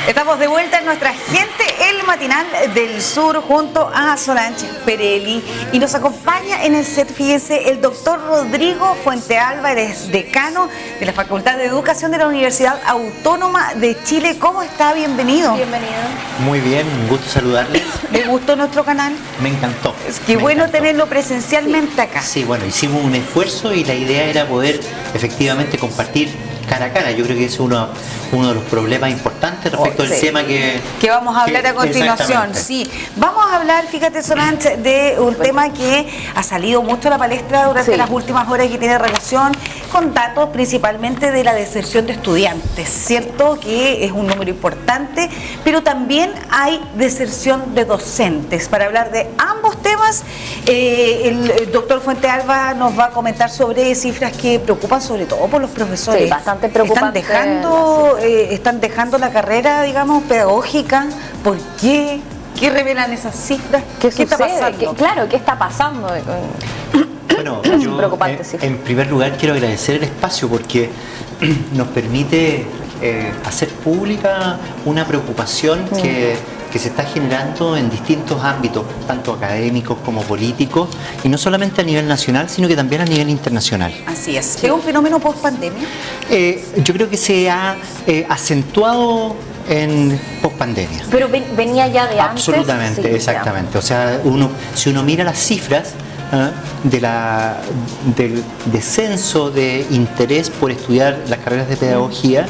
Estamos de vuelta en nuestra gente, el matinal del sur, junto a Solange Perelli. Y nos acompaña en el set, fíjense, el doctor Rodrigo Fuente Álvarez, decano de la Facultad de Educación de la Universidad Autónoma de Chile. ¿Cómo está? Bienvenido. Bienvenido. Muy bien, un gusto saludarles. ¿Le gustó nuestro canal? Me encantó. Qué bueno tenerlo presencialmente acá. Sí, bueno, hicimos un esfuerzo y la idea era poder efectivamente compartir cara a cara. Yo creo que es uno de los problemas importantes respecto al tema que vamos a hablar a continuación. Sí, vamos a hablar, fíjate, Solange, de un tema que ha salido mucho a la palestra durante las últimas horas, que tiene relación con datos principalmente de la deserción de estudiantes, ¿cierto? Que es un número importante, pero también hay deserción de docentes. Para hablar de ambos temas, el doctor Fuente Alba nos va a comentar sobre cifras que preocupan sobre todo por los profesores. Sí, bastante preocupante. Están dejando la carrera, digamos, pedagógica. ¿Por qué? ¿Qué revelan esas cifras? ¿Qué está pasando? ¿Qué está pasando? Bueno, yo en primer lugar quiero agradecer el espacio porque nos permite hacer pública una preocupación que se está generando en distintos ámbitos, tanto académicos como políticos, y no solamente a nivel nacional, sino que también a nivel internacional. Así es. ¿Es un fenómeno post-pandemia? Yo creo que se ha acentuado en post-pandemia. ¿Pero venía ya de antes? Absolutamente, sí, exactamente. O sea, si uno mira las cifras del descenso de interés por estudiar las carreras de pedagogía,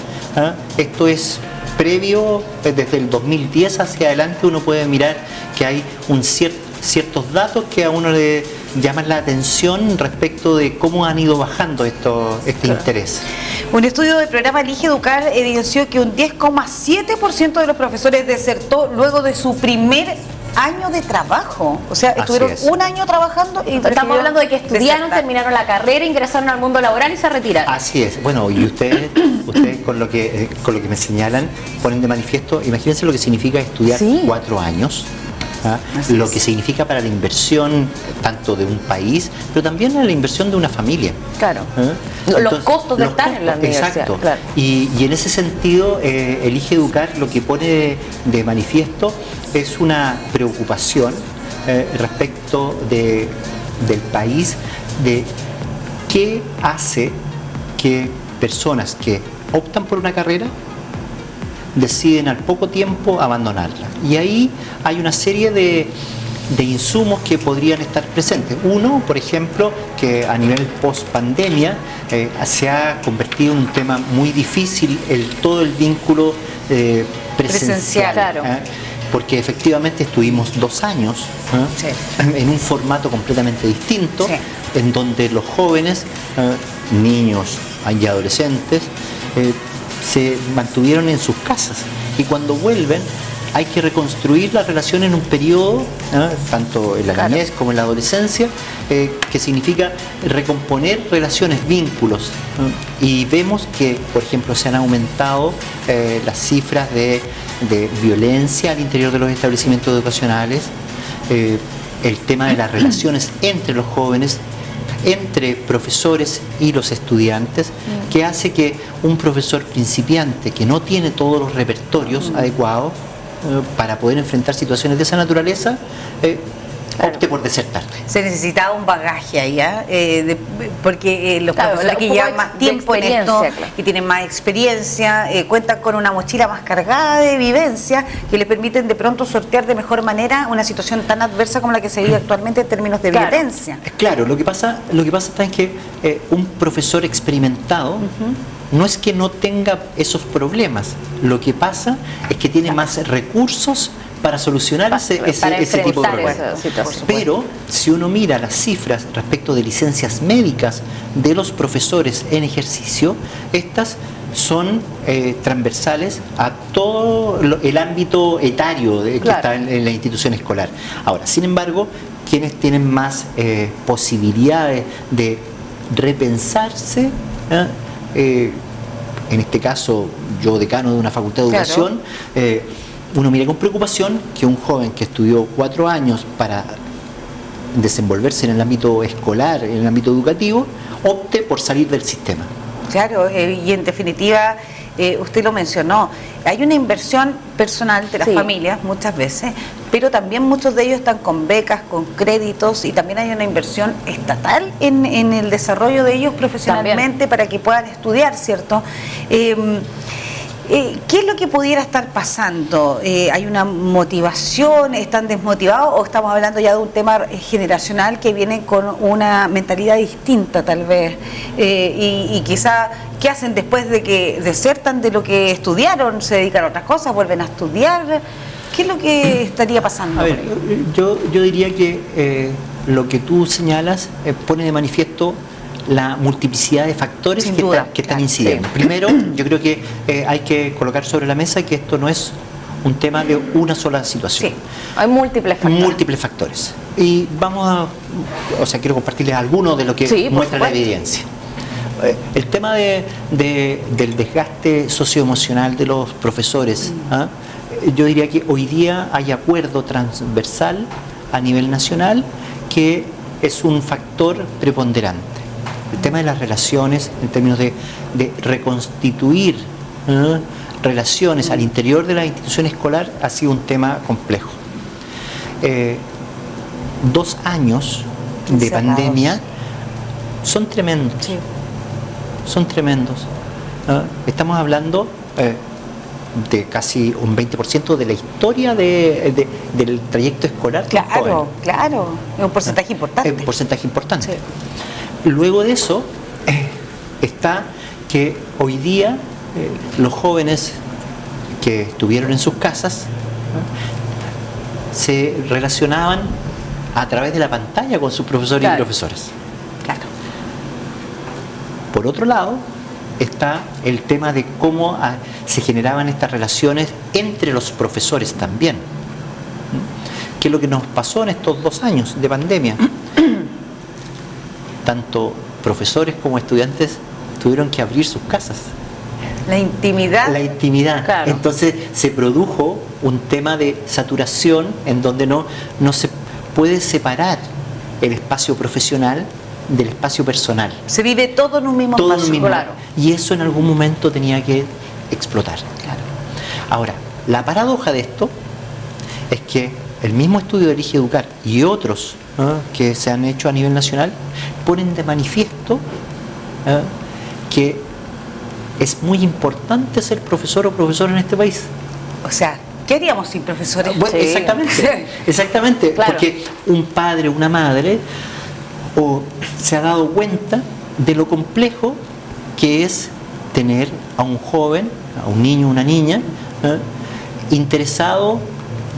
esto es previo, desde el 2010 hacia adelante uno puede mirar que hay ciertos datos que a uno le llaman la atención respecto de cómo han ido bajando este interés. Un estudio del programa Elige Educar evidenció que un 10,7% de los profesores desertó luego de su primer año de trabajo. O sea, estuvieron un año trabajando y estamos hablando de que estudiaron, terminaron la carrera, ingresaron al mundo laboral y se retiraron. Así es. Bueno, y ustedes con lo que me señalan ponen de manifiesto, imagínense lo que significa estudiar 4 años. Lo que significa para la inversión tanto de un país, pero también en la inversión de una familia. Claro. Entonces, los costos de estar en la universidad. Exacto. Claro. Y en ese sentido, Elige Educar lo que pone de manifiesto es una preocupación respecto del país, de qué hace que personas que optan por una carrera deciden al poco tiempo abandonarla. Y ahí hay una serie de insumos que podrían estar presentes. Uno, por ejemplo, que a nivel post-pandemia se ha convertido en un tema muy difícil todo el vínculo presencial. Claro. Porque efectivamente estuvimos 2 años en un formato completamente distinto, en donde los jóvenes, niños y adolescentes, se mantuvieron en sus casas, y cuando vuelven hay que reconstruir la relación en un periodo, tanto en la niñez como en la adolescencia, que significa recomponer relaciones, vínculos, y vemos que, por ejemplo, se han aumentado las cifras de violencia al interior de los establecimientos educacionales, el tema de las relaciones entre los jóvenes, entre profesores y los estudiantes, que hace que un profesor principiante que no tiene todos los repertorios adecuados para poder enfrentar situaciones de esa naturaleza, opte por desertar. Se necesitaba un bagaje ahí, porque los profesores que llevan más tiempo en esto, que tienen más experiencia, cuentan con una mochila más cargada de vivencia que les permiten de pronto sortear de mejor manera una situación tan adversa como la que se vive actualmente en términos de violencia. Claro, lo que pasa es que un profesor experimentado no es que no tenga esos problemas, lo que pasa es que tiene más recursos para solucionar ese tipo de problemas. Pero si uno mira las cifras respecto de licencias médicas de los profesores en ejercicio, estas son transversales a todo el ámbito etario que está en la institución escolar. Ahora, sin embargo, quienes tienen más posibilidades de repensarse, en este caso yo decano de una facultad de educación, uno mira con preocupación que un joven que estudió 4 años para desenvolverse en el ámbito escolar, en el ámbito educativo, opte por salir del sistema. Claro, y en definitiva usted lo mencionó, hay una inversión personal de las familias muchas veces, pero también muchos de ellos están con becas, con créditos, y también hay una inversión estatal en el desarrollo de ellos profesionalmente también, para que puedan estudiar, ¿cierto? ¿Qué es lo que pudiera estar pasando? ¿Hay una motivación? ¿Están desmotivados? ¿O estamos hablando ya de un tema generacional que viene con una mentalidad distinta tal vez? Y quizá, ¿qué hacen después de que desertan de lo que estudiaron? ¿Se dedican a otras cosas? ¿Vuelven a estudiar? ¿Qué es lo que estaría pasando? A ver, yo diría que lo que tú señalas pone de manifiesto la multiplicidad de factores que están incidiendo. Sí. Primero, yo creo que hay que colocar sobre la mesa que esto no es un tema de una sola situación. Sí, hay múltiples factores. Múltiples factores. Y quiero compartirles algunos de lo que muestra la evidencia. El tema del desgaste socioemocional de los profesores, yo diría que hoy día hay acuerdo transversal a nivel nacional que es un factor preponderante. El tema de las relaciones, en términos de reconstituir relaciones al interior de la institución escolar, ha sido un tema complejo. 2 años de pandemia son tremendos. Sí. Son tremendos. Estamos hablando de casi un 20% de la historia del trayecto escolar. Claro, es un porcentaje importante. Es un porcentaje importante. Sí. Luego de eso está que hoy día los jóvenes que estuvieron en sus casas se relacionaban a través de la pantalla con sus profesores y profesoras. Claro. Por otro lado, está el tema de cómo se generaban estas relaciones entre los profesores también. ¿Qué es lo que nos pasó en estos 2 años de pandemia? Tanto profesores como estudiantes tuvieron que abrir sus casas. La intimidad. La intimidad. Claro. Entonces se produjo un tema de saturación en donde no se puede separar el espacio profesional del espacio personal. Se vive todo en un mismo espacio. Claro. Y eso en algún momento tenía que explotar. Claro. Ahora, la paradoja de esto es que el mismo estudio de Elige Educar y otros que se han hecho a nivel nacional ponen de manifiesto que es muy importante ser profesor o profesora en este país. O sea, ¿qué haríamos sin profesores? Bueno, exactamente, claro. Porque un padre, una madre se ha dado cuenta de lo complejo que es tener a un joven, a un niño, una niña, interesado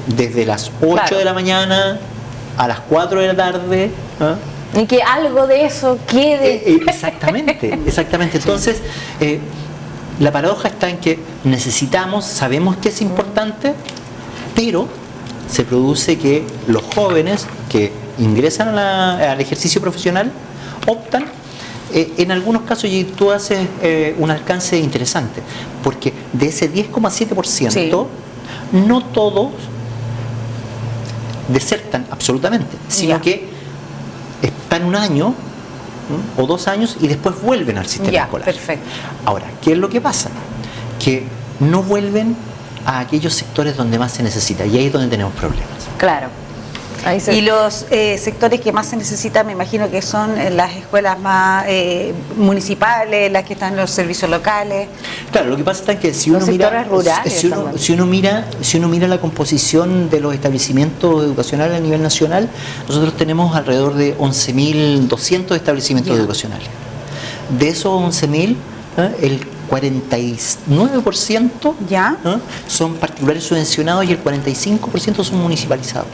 desde las 8 de la mañana a las 4 de la tarde. Y que algo de eso quede. Exactamente. Entonces, la paradoja está en que sabemos que es importante, pero se produce que los jóvenes que ingresan al ejercicio profesional optan, en algunos casos, y tú haces un alcance interesante, porque de ese 10,7%, no todos desertan absolutamente, sino que están 1 año o 2 años y después vuelven al sistema escolar. Perfecto. Ahora, ¿qué es lo que pasa? Que no vuelven a aquellos sectores donde más se necesita, y ahí es donde tenemos problemas. Claro. Y los sectores que más se necesitan, me imagino que son las escuelas más municipales, las que están en los servicios locales. Claro, lo que pasa es que si uno mira la composición de los establecimientos educacionales a nivel nacional, nosotros tenemos alrededor de 11.200 establecimientos educacionales. De esos 11.000, el 49% son particulares subvencionados y el 45% son municipalizados.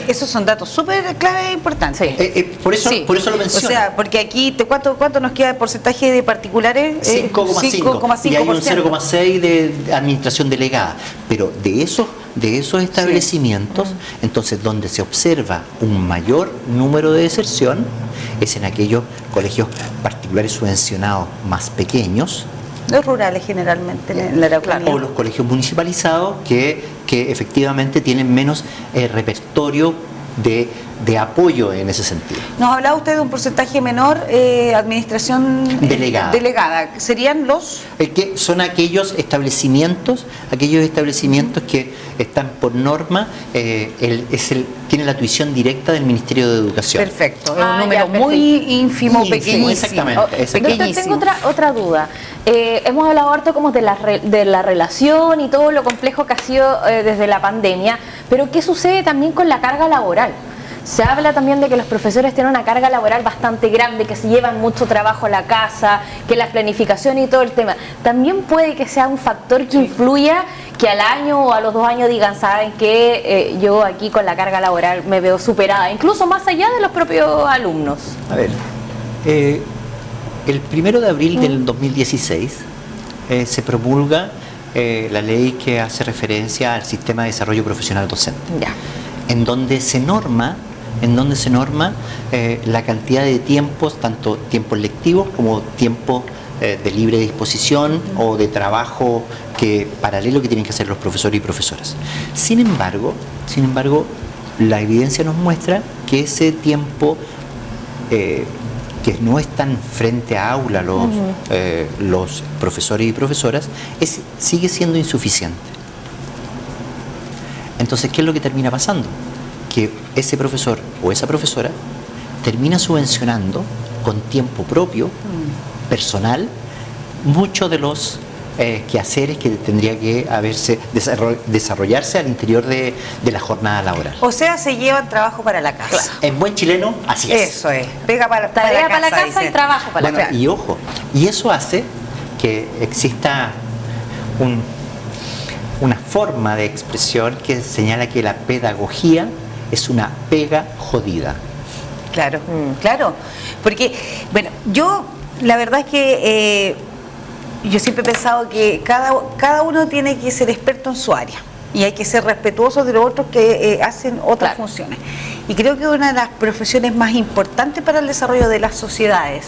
Esos son datos súper clave e importantes. Por eso lo menciono. O sea, porque aquí, ¿cuánto nos queda de porcentaje de particulares? 5,5. Y hay un 0,6 de administración delegada. Pero de esos establecimientos, entonces donde se observa un mayor número de deserción es en aquellos colegios particulares subvencionados más pequeños. Los rurales generalmente en la Araucanía. O los colegios municipalizados que efectivamente tienen menos repertorio de apoyo en ese sentido. Nos hablaba usted de un porcentaje menor, administración delegada. ¿Serían los? Que son aquellos establecimientos que están por norma, tienen la tuición directa del Ministerio de Educación. Perfecto, es un número muy ínfimo, pequeñísimo. Exactamente. Doctor, tengo otra duda. Hemos hablado harto como de la relación y todo lo complejo que ha sido desde la pandemia, pero ¿qué sucede también con la carga laboral? Se habla también de que los profesores tienen una carga laboral bastante grande, que se llevan mucho trabajo a la casa, que la planificación y todo el tema. También puede que sea un factor que influya, que al año o a los 2 años digan, saben que yo aquí con la carga laboral me veo superada, incluso más allá de los propios alumnos. A ver, el 1 de abril del 2016 se promulga la ley que hace referencia al sistema de desarrollo profesional docente, en donde se norma la cantidad de tiempos, tanto tiempos lectivos como tiempos de libre disposición o de trabajo paralelo que tienen que hacer los profesores y profesoras. Sin embargo, la evidencia nos muestra que ese tiempo que no están frente a aula los profesores y profesoras sigue siendo insuficiente. Entonces, ¿qué es lo que termina pasando? Que ese profesor o esa profesora termina subvencionando con tiempo propio, personal, muchos de los quehaceres que tendría que desarrollarse al interior de la jornada laboral. O sea, se llevan trabajo para la casa. Claro. En buen chileno, así es. Eso es. Tarea para la casa y trabajo para la casa. Y ojo, y eso hace que exista una forma de expresión que señala que la pedagogía es una pega jodida. Claro, claro. Porque, bueno, la verdad es que yo siempre he pensado que cada uno tiene que ser experto en su área y hay que ser respetuosos de los otros que hacen otras funciones. Y creo que una de las profesiones más importantes para el desarrollo de las sociedades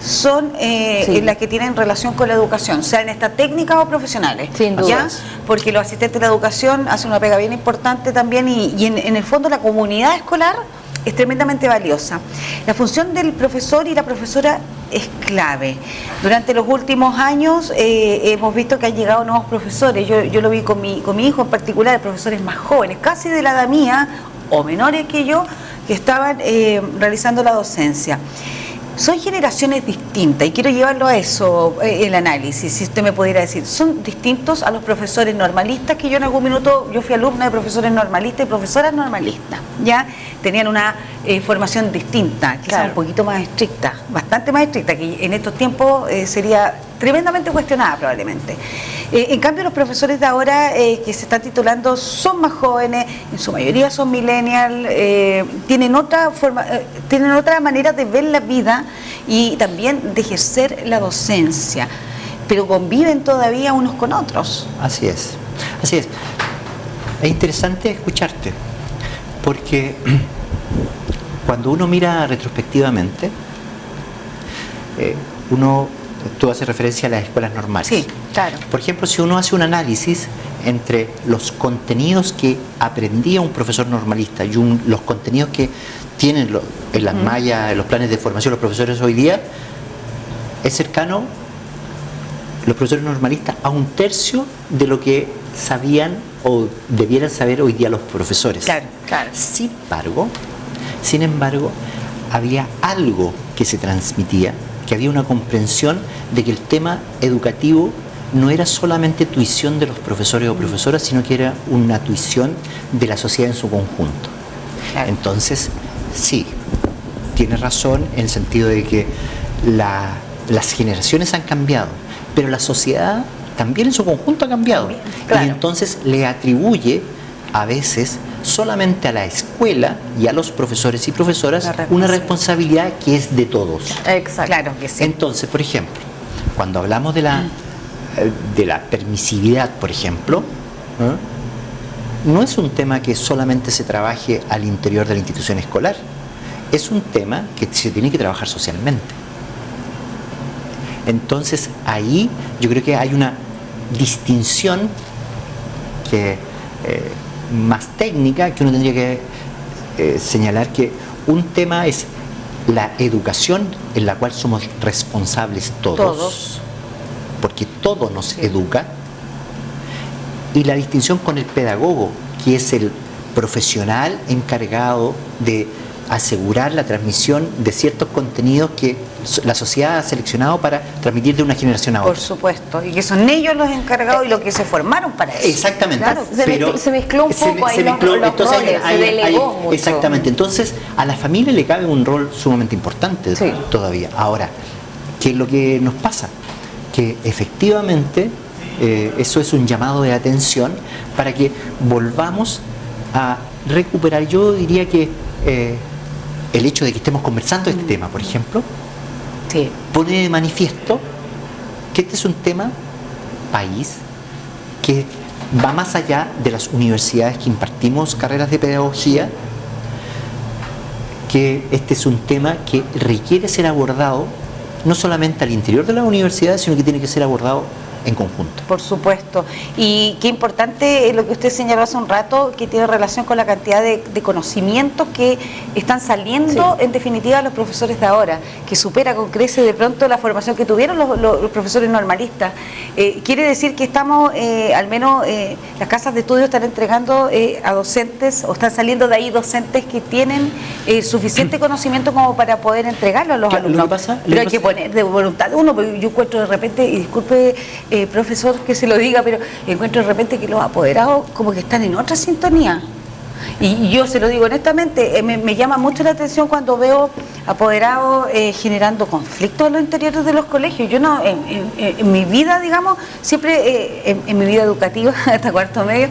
son las que tienen relación con la educación, sean estas técnicas o profesionales. Sin duda. ¿Ya? Porque los asistentes de la educación hacen una pega bien importante también y en el fondo la comunidad escolar es tremendamente valiosa. La función del profesor y la profesora es clave. Durante los últimos años hemos visto que han llegado nuevos profesores. Yo lo vi con mi hijo en particular, profesores más jóvenes, casi de la edad mía o menores que yo, que estaban realizando la docencia. Son generaciones distintas y quiero llevarlo a eso, el análisis, si usted me pudiera decir. Son distintos a los profesores normalistas, que yo en algún minuto, yo fui alumna de profesores normalistas y profesoras normalistas, ¿ya? Tenían una formación distinta, quizás un poquito más estricta, bastante más estricta, que en estos tiempos sería tremendamente cuestionada probablemente. En cambio, los profesores de ahora que se están titulando son más jóvenes, en su mayoría son millennials, tienen otra manera de ver la vida y también de ejercer la docencia, pero conviven todavía unos con otros. Así es, así es. Es interesante escucharte, porque cuando uno mira retrospectivamente, tú haces referencia a las escuelas normales. Sí, claro. Por ejemplo, si uno hace un análisis entre los contenidos que aprendía un profesor normalista y los contenidos que tienen en las mallas, en los planes de formación los profesores hoy día, es cercano los profesores normalistas a 1/3 de lo que sabían o debieran saber hoy día los profesores. Claro, claro. Sin embargo, había algo que se transmitía, que había una comprensión de que el tema educativo no era solamente tuición de los profesores o profesoras, sino que era una tuición de la sociedad en su conjunto. Claro. Entonces, sí, tienes razón en el sentido de que las generaciones han cambiado, pero la sociedad también en su conjunto ha cambiado. Claro. Y entonces le atribuye a veces solamente a la escuela y a los profesores y profesoras una responsabilidad que es de todos. Exacto. Claro que sí. Entonces, por ejemplo, cuando hablamos de la permisividad, por ejemplo, no es un tema que solamente se trabaje al interior de la institución escolar, es un tema que se tiene que trabajar socialmente. Entonces, ahí yo creo que hay una distinción que más técnica que uno tendría que señalar que un tema es la educación en la cual somos responsables todos. Porque todo nos educa, y la distinción con el pedagogo, que es el profesional encargado de asegurar la transmisión de ciertos contenidos que la sociedad ha seleccionado para transmitir de una generación a otra. Por supuesto, y que son ellos los encargados y los que se formaron para eso. Exactamente. Claro, pero se mezcló un poco ahí los roles, se delegó mucho. Exactamente, entonces a la familia le cabe un rol sumamente importante todavía. Ahora, ¿qué es lo que nos pasa? Que efectivamente eso es un llamado de atención para que volvamos a recuperar. Yo diría que el hecho de que estemos conversando este tema, por ejemplo, pone de manifiesto que este es un tema país que va más allá de las universidades que impartimos carreras de pedagogía, que este es un tema que requiere ser abordado no solamente al interior de la universidad, sino que tiene que ser abordado en conjunto. Por supuesto. Y qué importante lo que usted señaló hace un rato, que tiene relación con la cantidad de conocimientos que están saliendo, en definitiva, los profesores de ahora, que supera con creces de pronto la formación que tuvieron los profesores normalistas. Quiere decir que estamos, al menos las casas de estudio están entregando a docentes, o están saliendo de ahí docentes que tienen suficiente conocimiento como para poder entregarlo a los alumnos. Pero hay que poner de voluntad de uno, porque yo encuentro de repente, y disculpe, profesor, que se lo diga, pero encuentro de repente que los apoderados como que están en otra sintonía. Y yo se lo digo honestamente, me llama mucho la atención cuando veo apoderados generando conflictos en los interiores de los colegios. Yo no, en mi vida, digamos, siempre, en mi vida educativa, hasta cuarto medio,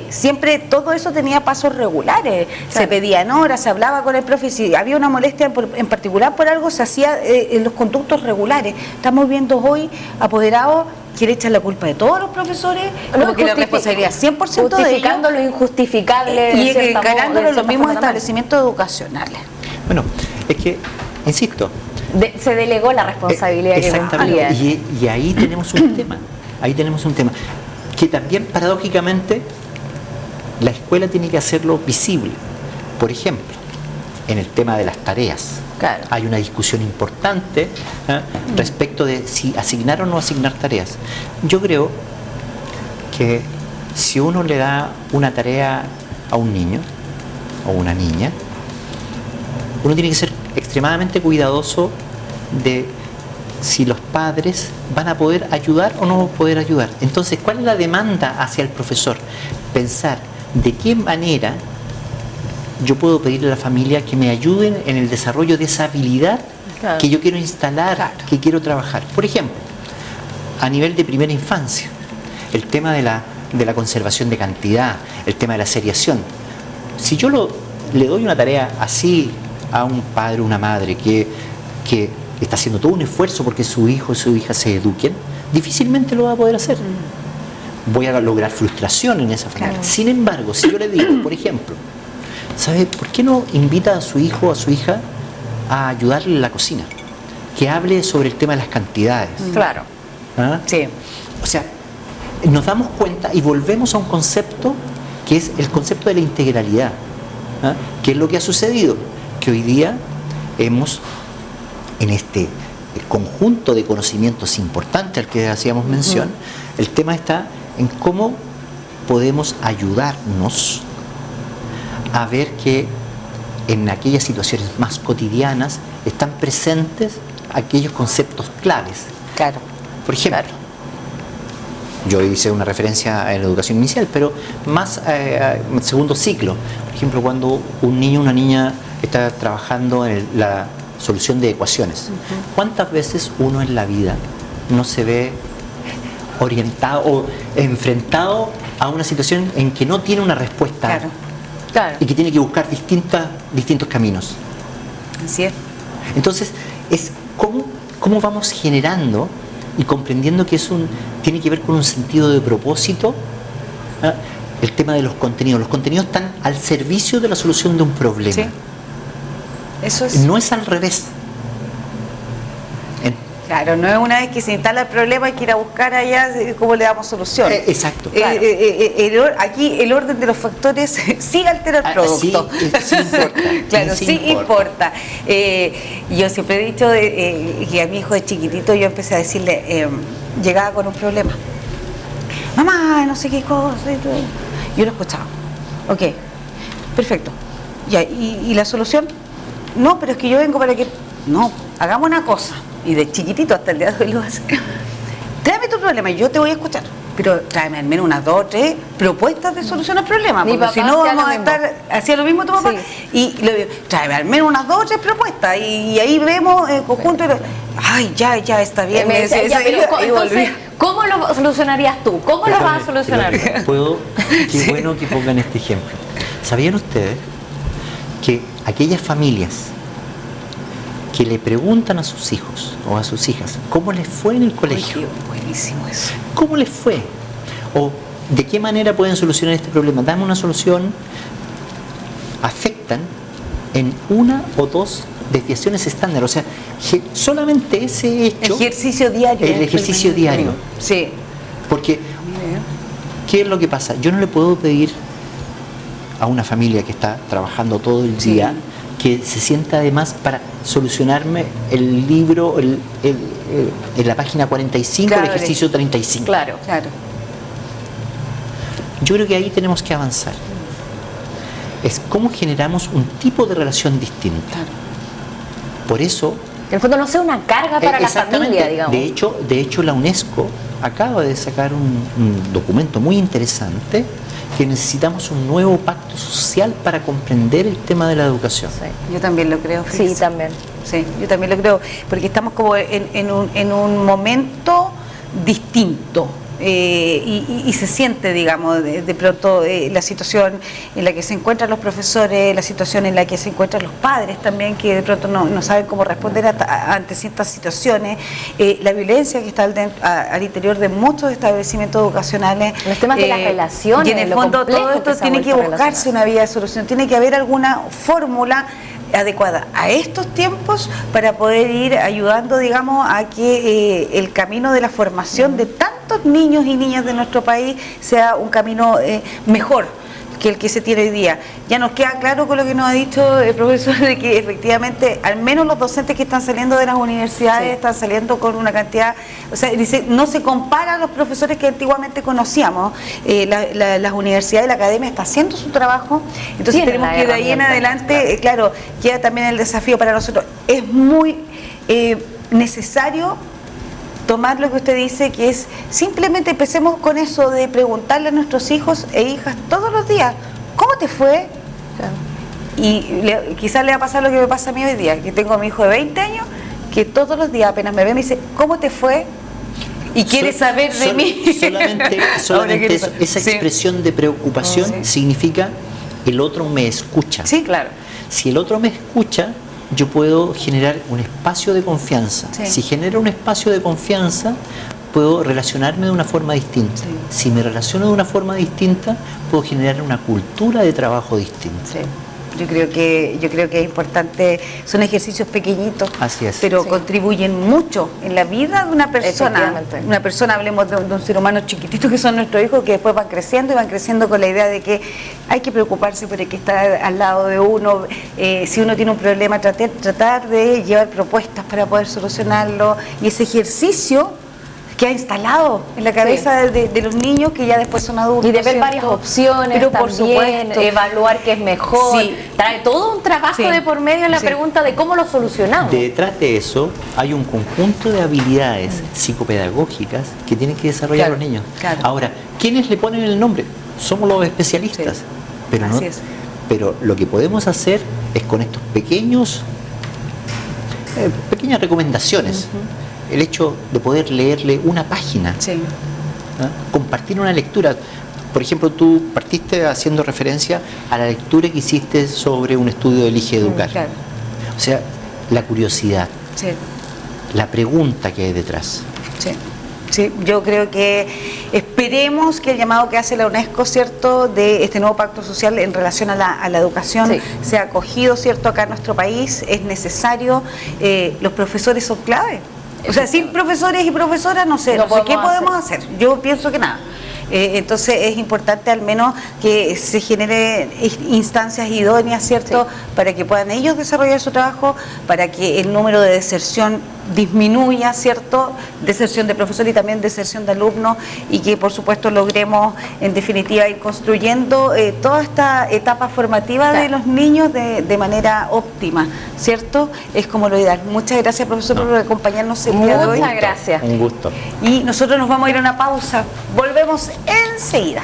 siempre todo eso tenía pasos regulares. Claro. Se pedían horas, se hablaba con el profe, si había una molestia en particular por algo, se hacía en los conductos regulares. Estamos viendo hoy apoderados que le echan la culpa de todos los profesores, como que la responsabilidad 100% de ellos, justificando lo injustificable y encarándolo en los mismos establecimientos educacionales. Bueno, es que, insisto, se delegó la responsabilidad que cumplía. Y ahí tenemos un tema, que también paradójicamente la escuela tiene que hacerlo visible. Por ejemplo, en el tema de las tareas. Claro. Hay una discusión importante respecto de si asignar o no asignar tareas. Yo creo que si uno le da una tarea a un niño o una niña, uno tiene que ser extremadamente cuidadoso de si los padres van a poder ayudar o no poder ayudar. Entonces, ¿cuál es la demanda hacia el profesor? Pensar de qué manera yo puedo pedirle a la familia que me ayuden en el desarrollo de esa habilidad que yo quiero instalar, que quiero trabajar. Por ejemplo, a nivel de primera infancia, el tema de la conservación de cantidad, el tema de la seriación. Si yo le doy una tarea así a un padre o una madre que está haciendo todo un esfuerzo porque su hijo o su hija se eduquen, difícilmente lo va a poder hacer. Voy a lograr frustración en esa familia. Sin embargo, si yo le digo, por ejemplo, ¿sabe por qué no invita a su hijo o a su hija a ayudarle en la cocina? Que hable sobre el tema de las cantidades. Claro. ¿Ah? Sí. O sea, nos damos cuenta y volvemos a un concepto que es el concepto de la integralidad. ¿Ah? ¿Qué es lo que ha sucedido? Que hoy día hemos, en este conjunto de conocimientos importantes al que hacíamos mención, el tema está en cómo podemos ayudarnos a ver que en aquellas situaciones más cotidianas están presentes aquellos conceptos claves. Claro. Por ejemplo, yo hice una referencia en la educación inicial, pero más segundo ciclo. Por ejemplo, cuando un niño o una niña está trabajando en la solución de ecuaciones, ¿cuántas veces uno en la vida no se ve orientado o enfrentado a una situación en que no tiene una respuesta? Claro. Claro. Y que tiene que buscar distintos caminos. Así es. Entonces, es cómo vamos generando y comprendiendo que tiene que ver con un sentido de propósito. El tema de los contenidos. Los contenidos están al servicio de la solución de un problema. Sí. Eso es. No es al revés. Claro, no es una vez que se instala el problema hay que ir a buscar allá cómo le damos solución. Exacto. Claro. Aquí el orden de los factores sí altera el producto. Sí importa. Claro, sí importa. Yo siempre he dicho que a mi hijo de chiquitito yo empecé a decirle, llegaba con un problema. Mamá, no sé qué cosa. Yo lo escuchaba. Ok, perfecto. Ya, ¿y la solución? No, pero es que yo vengo para que... No, hagamos una cosa. Y de chiquitito hasta el día de hoy lo hace. Tráeme tu problema y yo te voy a escuchar. Pero tráeme al menos unas 2 o 3 propuestas de solución al problema. Porque si no vamos a estar... Hacía lo mismo tu papá. Sí. Y tráeme al menos unas 2 o 3 propuestas. Y ahí vemos en conjunto... Ay, ya, está bien. Entonces, ¿cómo lo solucionarías tú? ¿Cómo lo vas a solucionar? Qué bueno que pongan este ejemplo. ¿Sabían ustedes que aquellas familias que le preguntan a sus hijos o a sus hijas cómo les fue en el colegio? Oye, buenísimo eso. ¿Cómo les fue? O de qué manera pueden solucionar este problema. Dame una solución. Afectan en 1 o 2 desviaciones estándar. O sea, solamente ese hecho... Ejercicio diario. El ejercicio diario. Sí. Porque, ¿qué es lo que pasa? Yo no le puedo pedir a una familia que está trabajando todo el día que se sienta además para solucionarme el libro en la página 45, claro, el ejercicio 35. Claro. Yo creo que ahí tenemos que avanzar. Es cómo generamos un tipo de relación distinta. Claro. Por eso... En el fondo no sea una carga para la familia, digamos. De hecho, la UNESCO acaba de sacar un documento muy interesante que necesitamos un nuevo pacto social para comprender el tema de la educación. Sí, yo también lo creo. Sí, también. Sí, yo también lo creo, porque estamos como en un momento distinto. Y se siente, digamos, de pronto la situación en la que se encuentran los profesores, la situación en la que se encuentran los padres también, que de pronto no saben cómo responder ante ciertas situaciones, la violencia que está al interior de muchos establecimientos educacionales. Los temas de las relaciones. Y en el fondo todo esto tiene que buscarse una vía de solución, tiene que haber alguna fórmula adecuada a estos tiempos para poder ir ayudando, digamos, a que el camino de la formación de tantos niños y niñas de nuestro país sea un camino mejor que el que se tiene hoy día. Ya nos queda claro con lo que nos ha dicho el profesor de que efectivamente al menos los docentes que están saliendo de las universidades están saliendo con una cantidad, o sea, dice, no se compara a los profesores que antiguamente conocíamos. Las universidades, la academia está haciendo su trabajo, entonces tenemos que de ahí en adelante, claro, queda también el desafío para nosotros. Es muy necesario tomar lo que usted dice, que es simplemente empecemos con eso de preguntarle a nuestros hijos e hijas todos los días, ¿cómo te fue? Claro. Y quizás le va a pasar lo que me pasa a mí hoy día, que tengo a mi hijo de 20 años, que todos los días apenas me ve me dice, ¿cómo te fue? Y quiere saber de mí. Solamente esa expresión de preocupación significa el otro me escucha. Sí, claro. Si el otro me escucha, yo puedo generar un espacio de confianza. Sí. Si genero un espacio de confianza, puedo relacionarme de una forma distinta. Sí. Si me relaciono de una forma distinta, puedo generar una cultura de trabajo distinta. Sí. Yo creo que es importante, son ejercicios pequeñitos, así es, pero contribuyen mucho en la vida de una persona. Una persona, hablemos de un ser humano chiquitito que son nuestros hijos, que después van creciendo y van creciendo con la idea de que hay que preocuparse por el que está al lado de uno. Si uno tiene un problema, tratar de llevar propuestas para poder solucionarlo, y ese ejercicio que ha instalado en la cabeza de los niños que ya después son adultos. Y de ver varias opciones, pero por supuesto, evaluar qué es mejor. Sí. Trae todo un trabajo de por medio en la pregunta de cómo lo solucionamos. Detrás de eso hay un conjunto de habilidades psicopedagógicas que tienen que desarrollar los niños. Claro. Ahora, ¿quiénes le ponen el nombre? Somos los especialistas. Sí. Pero no, pero lo que podemos hacer es con estos pequeñas recomendaciones. El hecho de poder leerle una página, compartir una lectura. Por ejemplo, tú partiste haciendo referencia a la lectura que hiciste sobre un estudio de Elige Educar. Claro. O sea, la curiosidad, la pregunta que hay detrás. Sí, yo creo que esperemos que el llamado que hace la UNESCO, ¿cierto?, de este nuevo pacto social en relación a la educación sea acogido, ¿cierto?, acá en nuestro país. Es necesario, los profesores son clave. O sea, sin profesores y profesoras, no sé qué podemos hacer. Yo pienso que nada. Entonces es importante al menos que se generen instancias idóneas, ¿cierto? Sí. Para que puedan ellos desarrollar su trabajo, para que el número de deserción disminuya, ¿cierto? Deserción de profesores y también deserción de alumnos, y que por supuesto logremos en definitiva ir construyendo toda esta etapa formativa de los niños de manera óptima, ¿cierto? Es como lo ideal. Muchas gracias, profesor, por acompañarnos el día de hoy. Muchas gracias. Un gusto. Y nosotros nos vamos a ir a una pausa. Volvemos enseguida.